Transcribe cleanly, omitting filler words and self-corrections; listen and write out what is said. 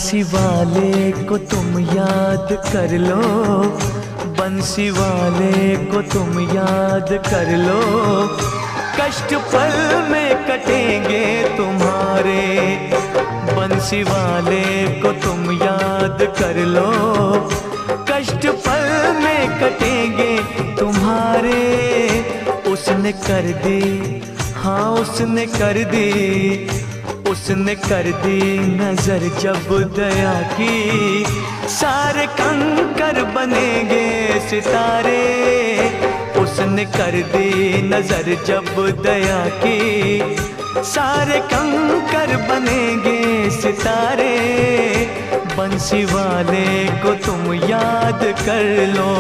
बंसी वाले को तुम याद कर लो, बंसी वाले को तुम याद कर लो, कष्ट पल में कटेंगे तुम्हारे। बंसी वाले को तुम याद कर लो, कष्ट पल में कटेंगे तुम्हारे। उसने कर दी, हाँ उसने कर दी, उसने कर दी नजर जब दया की, सारे कंकर बनेंगे सितारे। उसने कर दी नजर जब दया की, सारे कंकर बनेंगे सितारे। बंसी वाले को तुम याद कर लो।